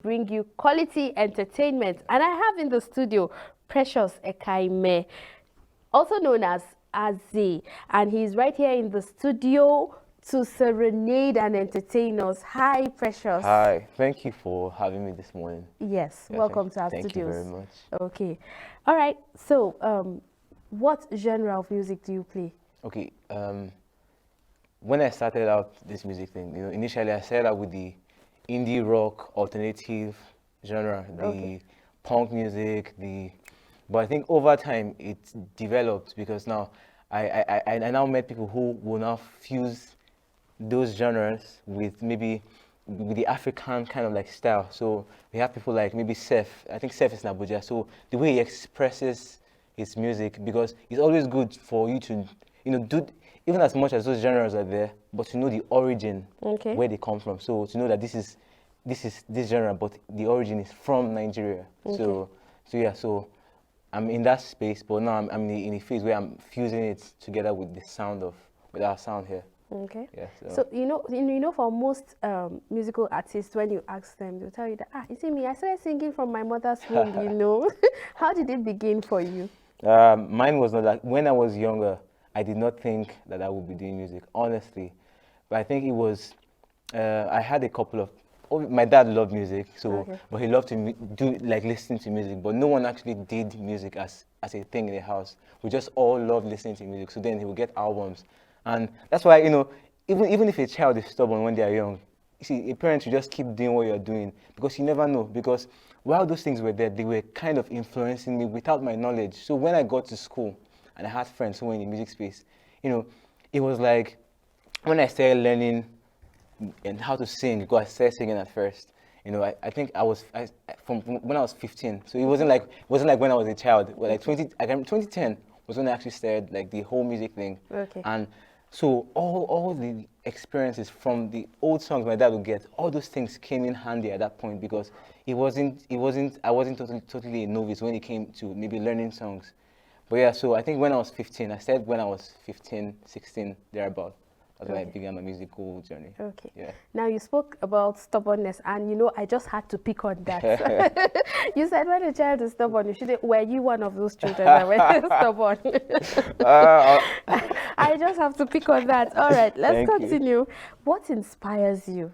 bring you quality entertainment. And I have in the studio Precious Ekhayeme, also known as Azzy, and he's right here in the studio to serenade and entertain us. Hi, Precious. Hi, thank you for having me this morning. Yes, Yeah, welcome to our thank studios. you very much. Okay, all right. So, what genre of music do you play? Okay, when I started out this music thing, initially I started out with the indie rock alternative genre, the punk music, but I think over time it developed because now I now met people who will now fuse those genres with maybe with the African kind of like style. So we have people like maybe Seth. I think Seth is in Abuja. So the way he expresses his music, because it's always good for you to, do even as much as those genres are there, but to know the origin, where they come from. So to know that this genre, but the origin is from Nigeria. So yeah. So I'm in that space, but now I'm in a phase where I'm fusing it together with with our sound here. Okay. Yeah, so for most musical artists, when you ask them, they'll tell you that you see me, I started singing from my mother's womb. How did it begin for you? Mine was not that. When I was younger, I did not think that I would be doing music, honestly. But I think it was. I had a couple of. My dad loved music, but he loved to do like listening to music. But no one actually did music as a thing in the house. We just all loved listening to music. So then he would get albums, and that's why even if a child is stubborn when they are young, you see, a parent should just keep doing what you're doing because you never know. Because while those things were there, they were kind of influencing me without my knowledge. So when I got to school and I had friends who were in the music space, it was like when I started learning and how to sing, because I started singing at first. I think from when I was 15. So it wasn't like when I was a child. Well, like 2010 was when I actually started like the whole music thing. Okay. And so all the experiences from the old songs my dad would get, all those things came in handy at that point because I wasn't totally a novice when it came to maybe learning songs. But yeah, so I think when I was 15, I started when I was 15, 16, thereabout. That's when I began my musical journey. Okay. Yeah. Now you spoke about stubbornness, and I just had to pick on that. You said when a child is stubborn, were you one of those children that were stubborn? I just have to pick on that. All right, let's continue. What inspires you?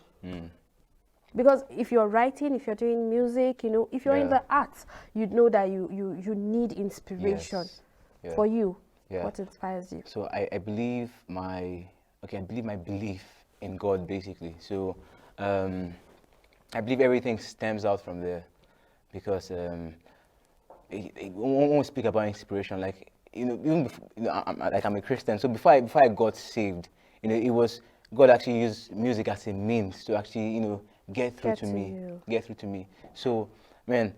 Because if you're writing, if you're doing music, if you're in the arts, you'd know that you need inspiration. Yes. Yeah. For you, Yeah. what inspires you? So I believe my belief in God, basically. So I believe everything stems out from there, because when we speak about inspiration, like even before, I'm a Christian, so before I got saved, it was God actually used music as a means to actually get through to me. So man.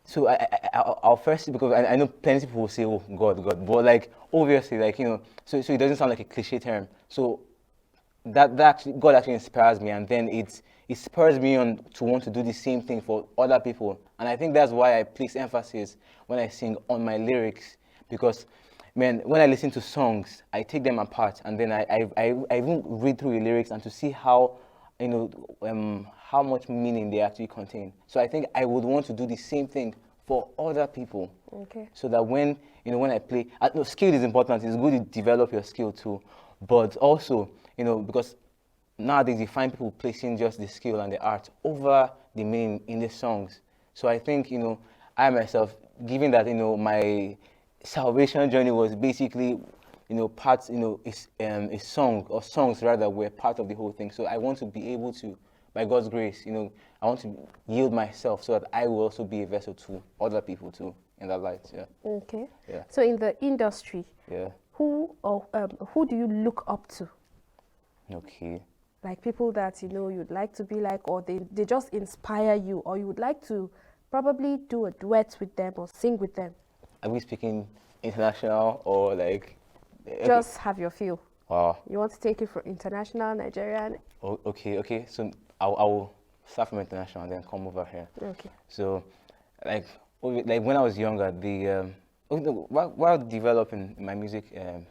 So I'll first, because I know plenty of people will say, "Oh, God," but like obviously, like so it doesn't sound like a cliche term. So that actually, God actually inspires me, and then it spurs me on to want to do the same thing for other people. And I think that's why I place emphasis when I sing on my lyrics, because man, when I listen to songs, I take them apart, and then I even read through the lyrics and to see how how much meaning they actually contain. So I think I would want to do the same thing for other people. Okay. So that when I play, no, skill is important. It's good to develop your skill too, but also because nowadays you find people placing just the skill and the art over the meaning in the songs. So I think I myself, given that my salvation journey was basically parts, a song or songs rather were part of the whole thing. So I want to be able to, by God's grace, I want to yield myself so that I will also be a vessel to other people too in that light. Yeah. Okay. Yeah. So in the industry, Yeah. who do you look up to? Okay. Like people that you'd like to be like, or they just inspire you, or you would like to probably do a duet with them or sing with them. Are we speaking international or like? Okay. Just have your feel. Wow. You want to take it from international, Nigerian? Oh, okay. So I'll start from international and then come over here. Okay. So, like when I was younger, while developing my music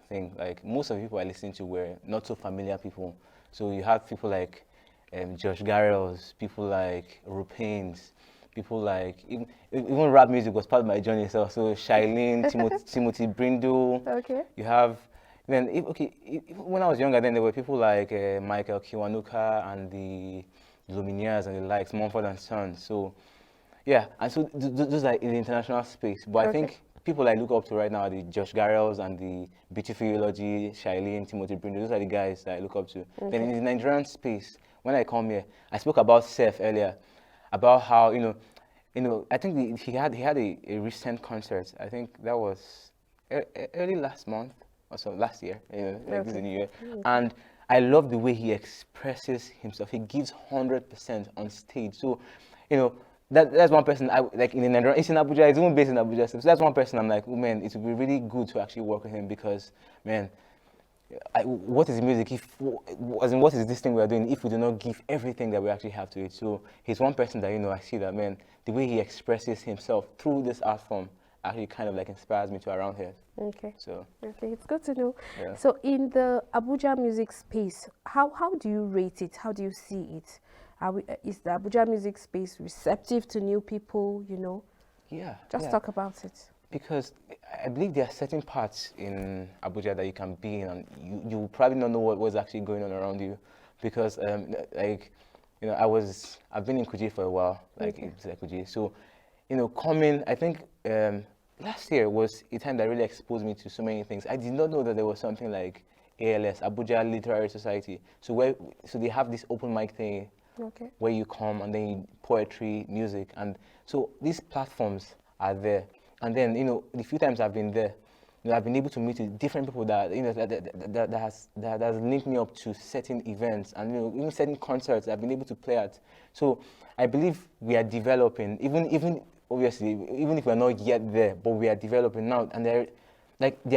thing, like most of the people I listened to were not so familiar people. So you have people like Josh Garrels, people like Rupains, people like even rap music was part of my journey. So Shailene, Timothy Brindle. Okay. You have then when I was younger, then there were people like Michael Kiwanuka and the Lumineers and the likes, Mumford and Sons. So yeah, and so those are in the international space. But I Okay. think people I look up to right now are the Josh Garrels and the Beautiful Eulogy, Shailene, Timothy Brindle. Those are the guys that I look up to. Then in the Nigerian space, when I come here, I spoke about Seth earlier, about how I think he had a recent concert. I think that was early last month or so, last year. Like this is the new year, and I love the way he expresses himself. He gives 100% on stage. So, that's one person I like in Nigeria. It's in Abuja. It's even based in Abuja. So that's one person I'm like, oh man, it would be really good to actually work with him because, man, what is music as in what is this thing we are doing if we do not give everything that we actually have to it? So he's one person that I see that, man, the way he expresses himself through this art form actually kind of like inspires me to around here. Okay. So Okay, it's good to know. yeah. So in the Abuja music space, how do you rate it? How do you see it? Is the Abuja music space receptive to new people? Yeah. Just talk about it. Because I believe there are certain parts in Abuja that you can be in, and you probably don't know what's actually going on around you, because I've been in Kuje for a while, it's like Kuje. So, coming, I think last year was a time that really exposed me to so many things. I did not know that there was something like ALS, Abuja Literary Society. So they have this open mic thing. Okay. Where you come and then poetry, music, and so these platforms are there. And then the few times I've been there, I've been able to meet with different people that that has linked me up to certain events and even certain concerts I've been able to play at. So I believe we are developing, even obviously, even if we're not yet there, but we are developing now, and they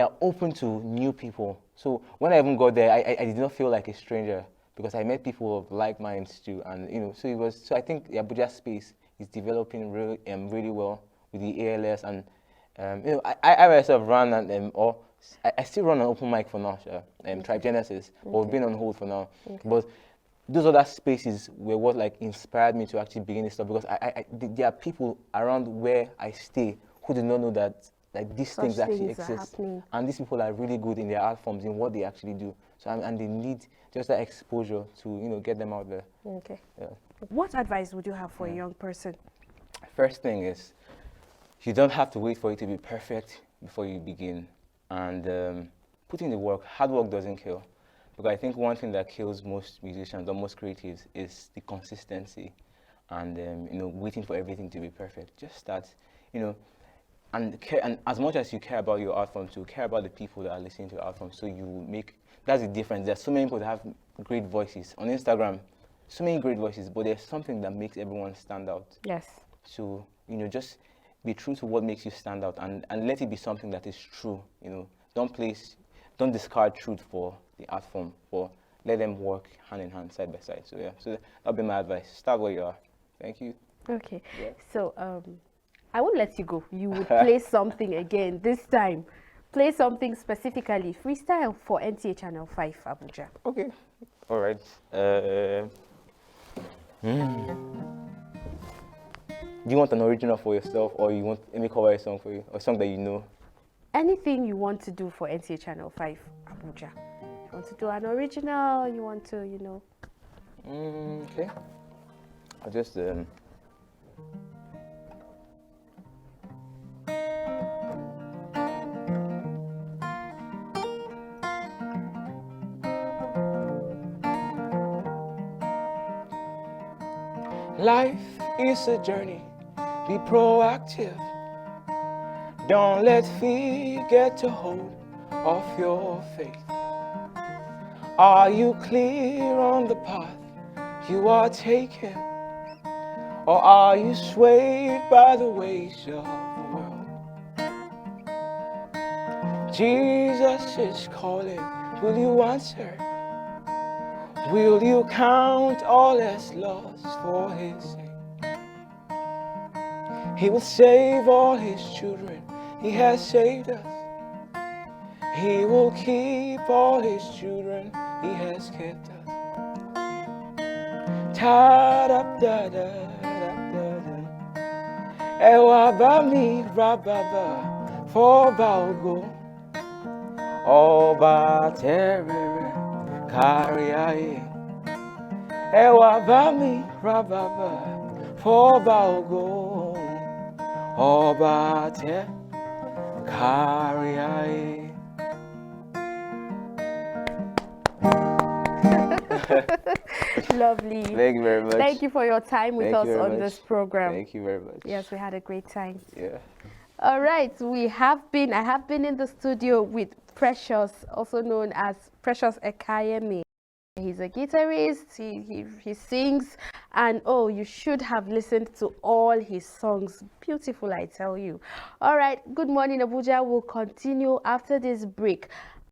are open to new people. So when I even got there, I did not feel like a stranger, because I met people of like minds too, and so I think the Abuja space is developing really well with the ALS, and I myself run I still run an open mic for now, Tribe Genesis, but we've been on hold for now. But those other spaces were what inspired me to actually begin this stuff, because there are people around where I stay who do not know that these things actually exist, and these people are really good in their art forms, in what they actually do. So and they need just that exposure to get them out there. Okay. Yeah. What advice would you have for a young person? First thing is, you don't have to wait for it to be perfect before you begin, and put in the work. Hard work doesn't kill, because I think one thing that kills most musicians or most creatives is the consistency, and waiting for everything to be perfect. Just start, and as much as you care about your art form, to care about the people that are listening to your art form, so you make. That's the difference. There's so many people that have great voices on Instagram, so many great voices, but there's something that makes everyone stand out. Yes. So just be true to what makes you stand out, and let it be something that is true. Don't discard truth for the art form, but let them work hand in hand, side by side. So yeah, so that'll be my advice. Start where you are. Thank you. Okay. Yeah. So I won't let you go. You would play something again this time. Play something specifically freestyle for NTA Channel 5 Abuja. Okay. All right. Do you want an original for yourself, or you want me to cover a song for you, or a song that you know? Anything you want to do for NTA Channel 5 Abuja. You want to do an original, you want to, Okay. I'll just Life is a journey, be proactive. Don't let fear get a hold of your faith. Are you clear on the path you are taking? Or are you swayed by the ways of the world? Jesus is calling, will you answer? Will you count all as lost for his sake? He will save all his children, he has saved us. He will keep all his children, he has kept us. Ta-da-da-da-da-da-da. Ewa ba mi rababa foba ogo. Ọba terere kariaye. Ewa ba mi rababa foba ogo. Ọba te kariaye. Lovely. Thank you very much. Thank you for your time with Thank you us very on much. this program. Thank you very much. Yes, we had a great time. Yeah. All right, I have been in the studio with Precious, also known as Precious Ekhayeme. He's a guitarist, he sings, and oh, you should have listened to all his songs. Beautiful, I tell you. All right, good morning, Abuja. We'll continue after this break.